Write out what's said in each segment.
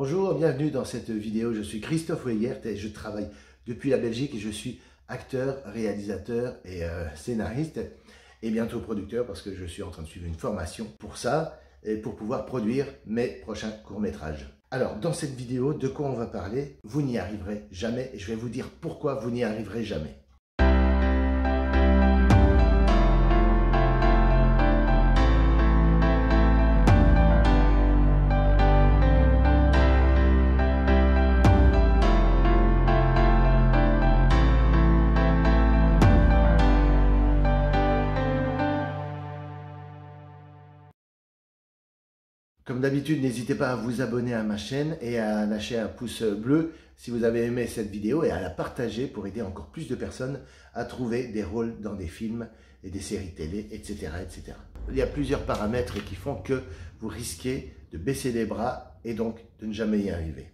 Bonjour, bienvenue dans cette vidéo. Je suis Christophe Weigert et je travaille depuis la Belgique et je suis acteur, réalisateur et scénariste et bientôt producteur parce que je suis en train de suivre une formation pour ça et pour pouvoir produire mes prochains courts-métrages. Alors, dans cette vidéo, de quoi on va parler? Vous n'y arriverez jamais et je vais vous dire pourquoi vous n'y arriverez jamais. Comme d'habitude, n'hésitez pas à vous abonner à ma chaîne et à lâcher un pouce bleu si vous avez aimé cette vidéo et à la partager pour aider encore plus de personnes à trouver des rôles dans des films et des séries télé, etc., etc. Il y a plusieurs paramètres qui font que vous risquez de baisser les bras et donc de ne jamais y arriver.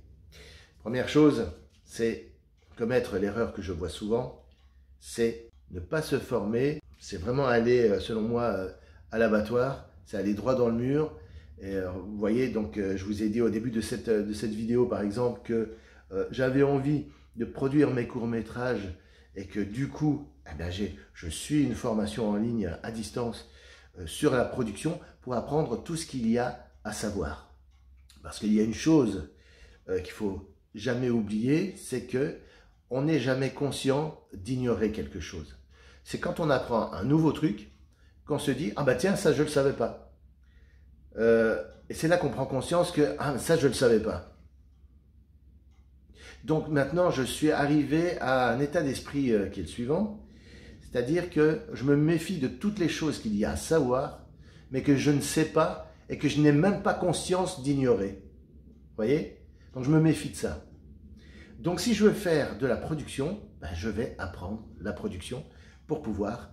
Première chose, c'est commettre l'erreur que je vois souvent, c'est ne pas se former, c'est vraiment aller, selon moi, à l'abattoir, c'est aller droit dans le mur. Et vous voyez, donc je vous ai dit au début de cette vidéo par exemple que j'avais envie de produire mes courts-métrages et que du coup, eh bien, je suis une formation en ligne à distance sur la production pour apprendre tout ce qu'il y a à savoir. Parce qu'il y a une chose qu'il faut jamais oublier, c'est que on n'est jamais conscient d'ignorer quelque chose. C'est quand on apprend un nouveau truc qu'on se dit « Ah bah tiens, ça je ne le savais pas ». Et c'est là qu'on prend conscience que ah, ça je ne le savais pas. Donc maintenant je suis arrivé à un état d'esprit qui est le suivant, c'est-à-dire que je me méfie de toutes les choses qu'il y a à savoir, mais que je ne sais pas et que je n'ai même pas conscience d'ignorer. Vous voyez? Donc je me méfie de ça. Donc si je veux faire de la production, ben, je vais apprendre la production pour pouvoir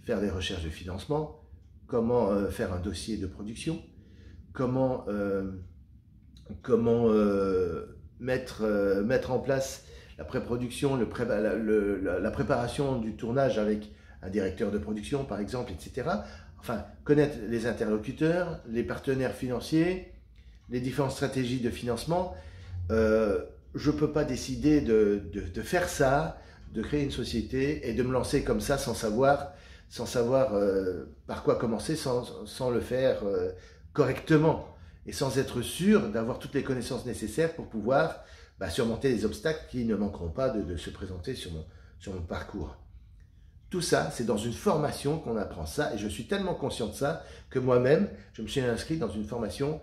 faire des recherches de financement, comment faire un dossier de production, comment mettre en place la pré-production, la préparation du tournage avec un directeur de production par exemple, etc. Enfin, connaître les interlocuteurs, les partenaires financiers, les différentes stratégies de financement. Je ne peux pas décider de faire ça, de créer une société et de me lancer comme ça sans savoir par quoi commencer, sans le faire correctement et sans être sûr d'avoir toutes les connaissances nécessaires pour pouvoir surmonter les obstacles qui ne manqueront pas de se présenter sur mon parcours. Tout ça, c'est dans une formation qu'on apprend ça et je suis tellement conscient de ça que moi-même, je me suis inscrit dans une formation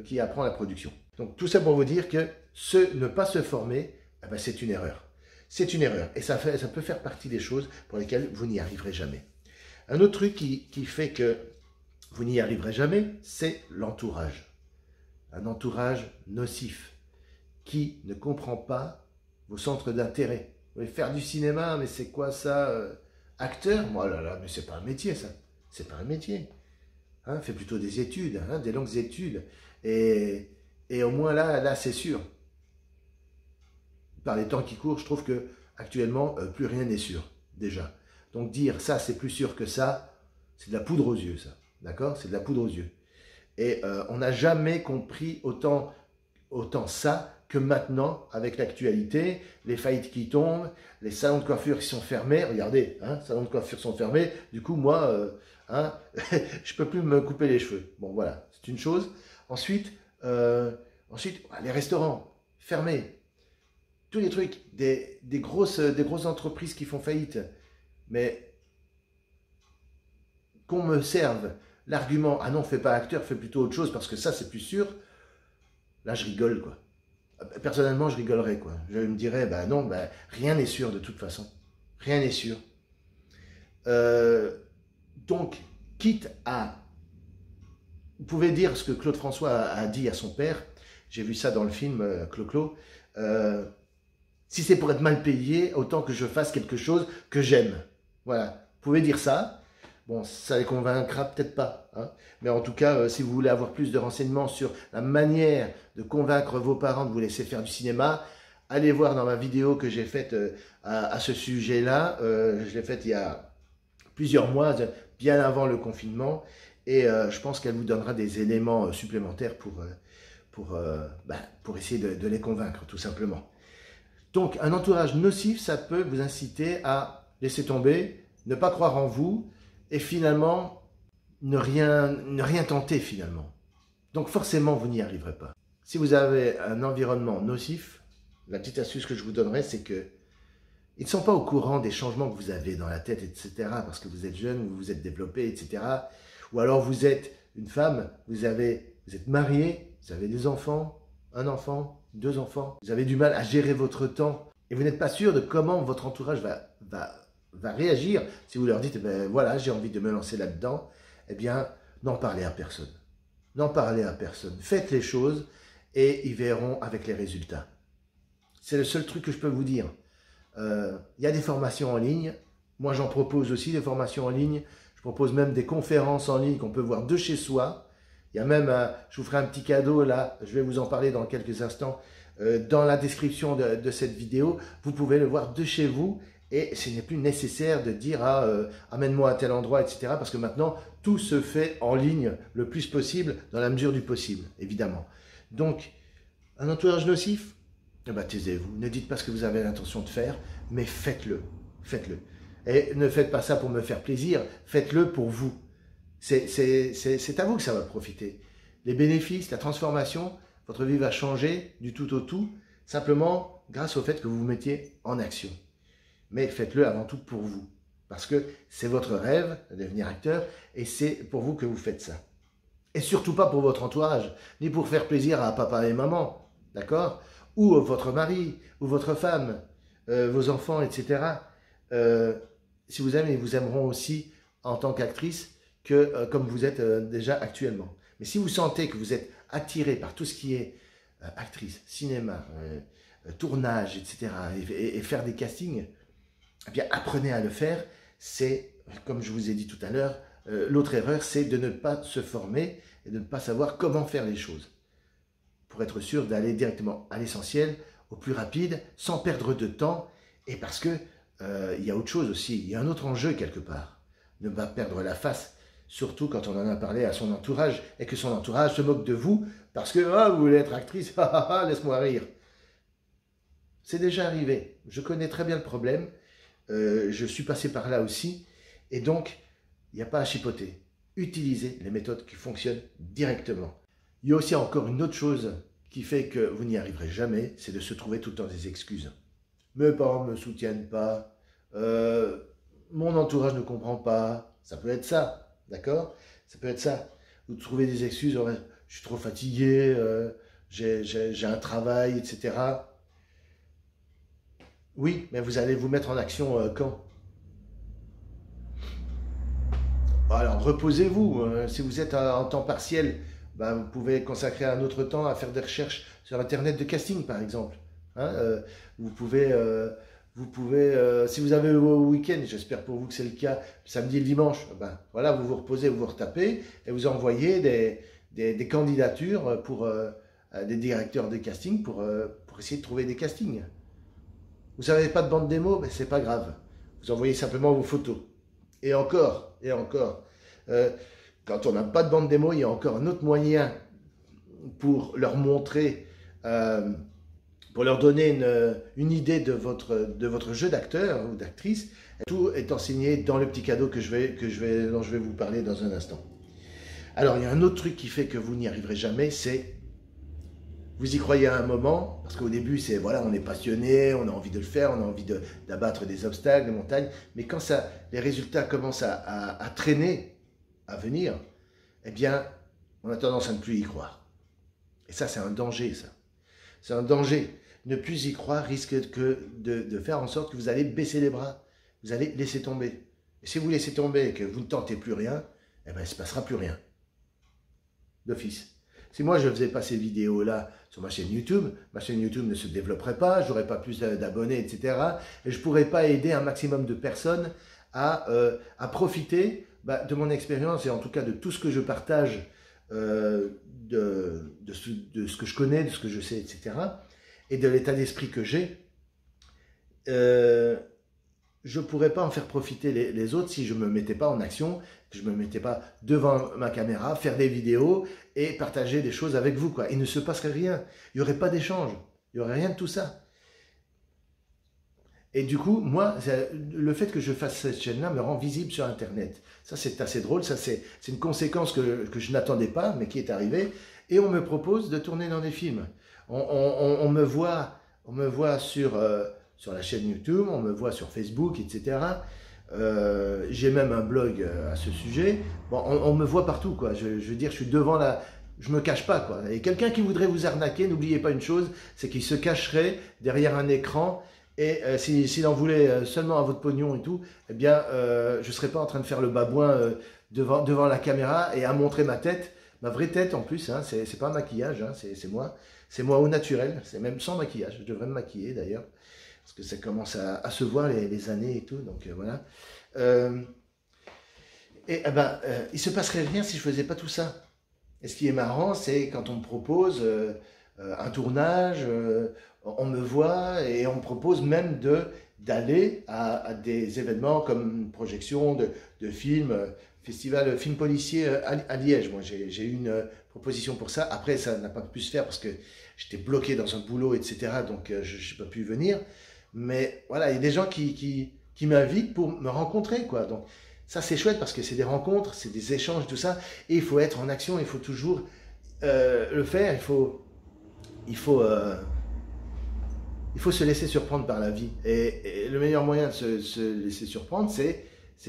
qui apprend la production. Donc tout ça pour vous dire que ne pas se former, c'est une erreur. C'est une erreur et ça peut faire partie des choses pour lesquelles vous n'y arriverez jamais. Un autre truc qui fait que vous n'y arriverez jamais, c'est l'entourage. Un entourage nocif qui ne comprend pas vos centres d'intérêt. Vous voulez faire du cinéma, mais c'est quoi ça acteur? Moi là là, mais c'est pas un métier ça. C'est pas un métier. Hein, fais plutôt des études, hein, des longues études. Et au moins là c'est sûr. Par les temps qui courent, je trouve que actuellement plus rien n'est sûr déjà. Donc dire ça c'est plus sûr que ça, c'est de la poudre aux yeux ça. D'accord? C'est de la poudre aux yeux. Et on n'a jamais compris autant ça que maintenant, avec l'actualité, les faillites qui tombent, les salons de coiffure qui sont fermés. Regardez, hein, salons de coiffure sont fermés. Du coup, moi, je peux plus me couper les cheveux. Bon, voilà, c'est une chose. Ensuite, les restaurants fermés. Tous les trucs, des grosses entreprises qui font faillite. Mais qu'on me serve l'argument « Ah non, fais pas acteur, fais plutôt autre chose parce que ça, c'est plus sûr », là, je rigole, quoi. Personnellement, je rigolerais, quoi. Je me dirais « non, rien n'est sûr de toute façon. Rien n'est sûr. » Donc, quitte à... Vous pouvez dire ce que Claude François a dit à son père. J'ai vu ça dans le film Clo-Clo. Si c'est pour être mal payé, autant que je fasse quelque chose que j'aime. Voilà. Vous pouvez dire ça. Bon, ça les convaincra peut-être pas. Hein. Mais en tout cas, si vous voulez avoir plus de renseignements sur la manière de convaincre vos parents de vous laisser faire du cinéma, allez voir dans ma vidéo que j'ai faite à ce sujet-là. Je l'ai faite il y a plusieurs mois, bien avant le confinement. Et je pense qu'elle vous donnera des éléments supplémentaires pour essayer de les convaincre, tout simplement. Donc, un entourage nocif, ça peut vous inciter à laisser tomber, ne pas croire en vous, et finalement, ne rien tenter, finalement. Donc, forcément, vous n'y arriverez pas. Si vous avez un environnement nocif, la petite astuce que je vous donnerai, c'est que ils ne sont pas au courant des changements que vous avez dans la tête, etc., parce que vous êtes jeune, vous vous êtes développé, etc. Ou alors vous êtes une femme, vous êtes marié, vous avez des enfants, un enfant, 2 enfants, vous avez du mal à gérer votre temps, et vous n'êtes pas sûr de comment votre entourage va réagir si vous leur dites, eh ben, voilà, j'ai envie de me lancer là-dedans, eh bien, n'en parlez à personne. N'en parlez à personne. Faites les choses, et ils verront avec les résultats. C'est le seul truc que je peux vous dire. Il y a des formations en ligne. Moi, j'en propose aussi des formations en ligne. Je propose même des conférences en ligne qu'on peut voir de chez soi. Il y a même, je vous ferai un petit cadeau là, je vais vous en parler dans quelques instants. Dans la description de cette vidéo, vous pouvez le voir de chez vous. Et ce n'est plus nécessaire de dire amène-moi à tel endroit, etc. Parce que maintenant, tout se fait en ligne le plus possible, dans la mesure du possible, évidemment. Donc, un entourage nocif, eh ben, taisez-vous. Ne dites pas ce que vous avez l'intention de faire, mais faites-le. Faites-le. Et ne faites pas ça pour me faire plaisir, faites-le pour vous. C'est à vous que ça va profiter. Les bénéfices, la transformation, votre vie va changer du tout au tout, simplement grâce au fait que vous vous mettiez en action. Mais faites-le avant tout pour vous, parce que c'est votre rêve de devenir acteur, et c'est pour vous que vous faites ça. Et surtout pas pour votre entourage, ni pour faire plaisir à papa et maman, d'accord? Ou votre mari, ou votre femme, vos enfants, etc. Si vous aimez, ils vous aimeront aussi en tant qu'actrice, comme vous êtes déjà actuellement. Mais si vous sentez que vous êtes attiré par tout ce qui est actrice, cinéma, tournage, etc., et faire des castings, eh bien apprenez à le faire. C'est, comme je vous ai dit tout à l'heure, l'autre erreur, c'est de ne pas se former et de ne pas savoir comment faire les choses. Pour être sûr d'aller directement à l'essentiel, au plus rapide, sans perdre de temps, et parce que il y a autre chose aussi, il y a un autre enjeu quelque part. Ne pas perdre la face, surtout quand on en a parlé à son entourage, et que son entourage se moque de vous, parce que vous voulez être actrice, laisse-moi rire. C'est déjà arrivé, je connais très bien le problème, je suis passé par là aussi, et donc, il n'y a pas à chipoter. Utilisez les méthodes qui fonctionnent directement. Il y a aussi encore une autre chose qui fait que vous n'y arriverez jamais, c'est de se trouver tout le temps des excuses. Mes parents ne me soutiennent pas, mon entourage ne comprend pas, ça peut être ça, d'accord? Ça peut être ça. Vous trouvez des excuses, je suis trop fatigué, j'ai un travail, etc. Oui, mais vous allez vous mettre en action quand? Alors, reposez-vous. Si vous êtes en temps partiel, ben, vous pouvez consacrer un autre temps à faire des recherches sur Internet de casting, par exemple. Hein, vous pouvez, si vous avez vos week-ends, j'espère pour vous que c'est le cas, samedi et dimanche, ben, voilà, vous vous reposez, vous vous retapez, et vous envoyez des candidatures pour des directeurs de casting pour essayer de trouver des castings. Vous n'avez pas de bande démo, ben, c'est pas grave. Vous envoyez simplement vos photos. Et encore, quand on n'a pas de bande démo, il y a encore un autre moyen pour leur montrer, pour leur donner une idée de votre jeu d'acteur ou d'actrice. Tout est enseigné dans le petit cadeau dont je vais vous parler dans un instant. Alors, il y a un autre truc qui fait que vous n'y arriverez jamais, c'est vous y croyez à un moment, parce qu'au début, c'est voilà, on est passionné, on a envie de le faire, on a envie d'abattre des obstacles, des montagnes, mais quand les résultats commencent à traîner, à venir, eh bien, on a tendance à ne plus y croire. Et ça, c'est un danger, ça. C'est un danger. Ne plus y croire risque de faire en sorte que vous allez baisser les bras, vous allez laisser tomber. Et si vous laissez tomber et que vous ne tentez plus rien, eh bien, il ne se passera plus rien. D'office. Si moi je ne faisais pas ces vidéos-là sur ma chaîne YouTube ne se développerait pas, je n'aurais pas plus d'abonnés, etc. Et je ne pourrais pas aider un maximum de personnes à profiter de mon expérience et en tout cas de tout ce que je partage, de ce que je connais, de ce que je sais, etc. Et de l'état d'esprit que j'ai. je ne pourrais pas en faire profiter les autres si je ne me mettais pas en action, que je ne me mettais pas devant ma caméra, faire des vidéos et partager des choses avec vous, quoi. Il ne se passerait rien, il n'y aurait pas d'échange, il n'y aurait rien de tout ça. Et du coup, moi, le fait que je fasse cette chaîne-là me rend visible sur Internet. Ça, c'est assez drôle, ça c'est une conséquence que je n'attendais pas, mais qui est arrivée. Et on me propose de tourner dans des films. On me voit sur la chaîne YouTube, on me voit sur Facebook, etc. J'ai même un blog à ce sujet. Bon, on me voit partout, quoi. Je veux dire, je suis devant la... Je me cache pas, quoi. Et quelqu'un qui voudrait vous arnaquer, n'oubliez pas une chose, c'est qu'il se cacherait derrière un écran. Et s'il en voulait seulement à votre pognon et tout, eh bien, je ne serais pas en train de faire le babouin devant la caméra et à montrer ma tête, ma vraie tête en plus, hein, c'est pas un maquillage, hein, c'est moi au naturel, c'est même sans maquillage, je devrais me maquiller d'ailleurs, parce que ça commence à se voir les années et tout, donc voilà. Il ne se passerait rien si je ne faisais pas tout ça. Et ce qui est marrant, c'est quand on me propose un tournage, on me voit et on me propose même d'aller à des événements comme une projection de films, festival film policier à Liège. Moi, j'ai eu une proposition pour ça. Après, ça n'a pas pu se faire parce que j'étais bloqué dans un boulot, etc. Donc, je n'ai pas pu venir. Mais voilà, il y a des gens qui m'invitent pour me rencontrer, quoi. Donc, ça, c'est chouette parce que c'est des rencontres, c'est des échanges, tout ça. Et il faut être en action, il faut toujours le faire. Il faut se laisser surprendre par la vie. Et le meilleur moyen de se laisser surprendre, c'est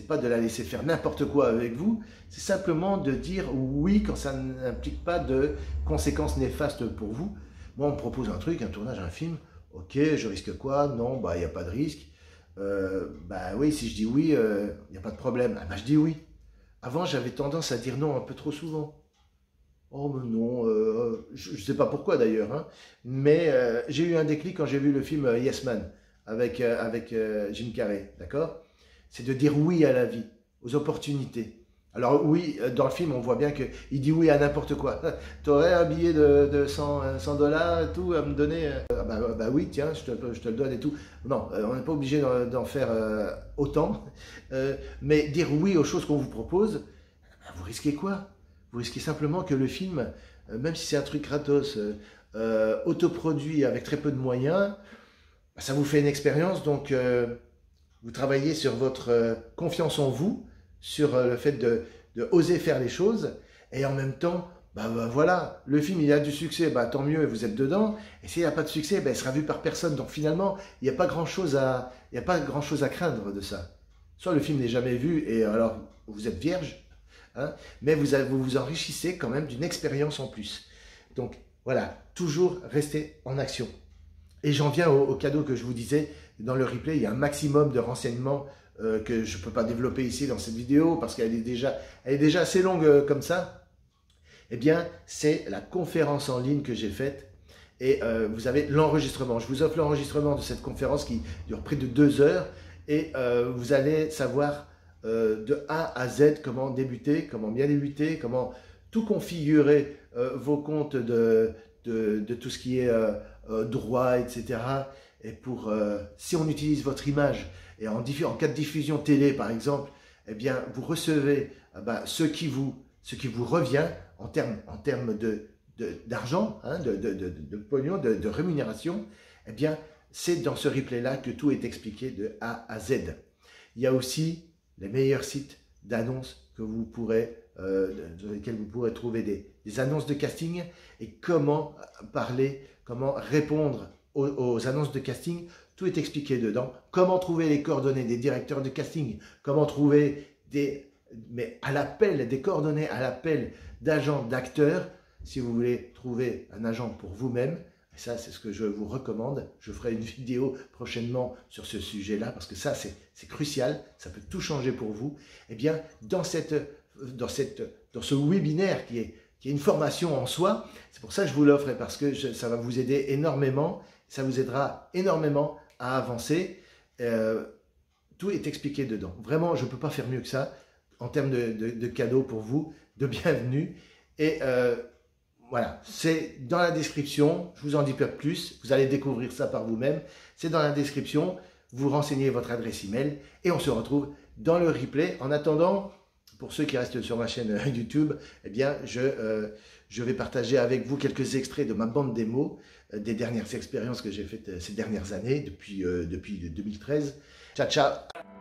pas de la laisser faire n'importe quoi avec vous, c'est simplement de dire oui quand ça n'implique pas de conséquences néfastes pour vous. Moi, on me propose un truc, un tournage, un film, ok, je risque quoi? Non, bah, il n'y a pas de risque. Bah oui, si je dis oui, il n'y a pas de problème. Ah, bah, je dis oui. Avant, j'avais tendance à dire non un peu trop souvent. Oh mais non, je ne sais pas pourquoi d'ailleurs, hein, mais j'ai eu un déclic quand j'ai vu le film Yes Man avec Jim Carrey, d'accord? C'est de dire oui à la vie, aux opportunités. Alors oui, dans le film, on voit bien qu'il dit oui à n'importe quoi. Tu aurais un billet de 100 dollars et tout à me donner? Bah oui, tiens, je te le donne et tout. Non, on n'est pas obligé d'en faire autant, mais dire oui aux choses qu'on vous propose, vous risquez quoi? Vous risquez simplement que le film, même si c'est un truc gratos, autoproduit avec très peu de moyens, ça vous fait une expérience, donc vous travaillez sur votre confiance en vous, sur le fait de oser faire les choses, et en même temps, voilà, le film il a du succès, tant mieux, vous êtes dedans, et s'il n'y a pas de succès, il sera vu par personne, donc finalement, il n'y a pas grand-chose à craindre de ça. Soit le film n'est jamais vu, et alors vous êtes vierge, hein, mais vous vous enrichissez quand même d'une expérience en plus. Donc voilà, toujours rester en action. Et j'en viens au cadeau que je vous disais, dans le replay, il y a un maximum de renseignements que je ne peux pas développer ici dans cette vidéo, parce qu'elle est déjà assez longue comme ça. Eh bien, c'est la conférence en ligne que j'ai faite, et vous avez l'enregistrement. Je vous offre l'enregistrement de cette conférence qui dure près de 2 heures, et vous allez savoir de A à Z comment débuter, comment bien débuter, comment tout configurer vos comptes de tout ce qui est droit, etc. Et pour, si on utilise votre image, et en cas de diffusion télé par exemple, eh bien vous recevez ce qui vous revient en termes d'argent, hein, de pognon, de rémunération. Eh bien c'est dans ce replay-là que tout est expliqué de A à Z. Il y a aussi les meilleurs sites d'annonces que vous pourrez, dans lesquels vous pourrez trouver des annonces de casting, et comment parler, comment répondre aux annonces de casting. Tout est expliqué dedans. Comment trouver les coordonnées des directeurs de casting, comment trouver des coordonnées à l'appel d'agents, d'acteurs, si vous voulez trouver un agent pour vous-même. Et ça, c'est ce que je vous recommande. Je ferai une vidéo prochainement sur ce sujet-là, parce que ça, c'est crucial. Ça peut tout changer pour vous. Eh bien, dans ce webinaire qui est une formation en soi, c'est pour ça que je vous l'offre, parce que ça va vous aider énormément. Ça vous aidera énormément à avancer. Tout est expliqué dedans. Vraiment, je ne peux pas faire mieux que ça en termes de cadeaux pour vous, de bienvenue. Et voilà, c'est dans la description, je vous en dis pas plus, vous allez découvrir ça par vous-même, c'est dans la description, vous renseignez votre adresse email et on se retrouve dans le replay. En attendant, pour ceux qui restent sur ma chaîne YouTube, eh bien, je vais partager avec vous quelques extraits de ma bande démo des dernières expériences que j'ai faites ces dernières années, depuis 2013. Ciao, ciao!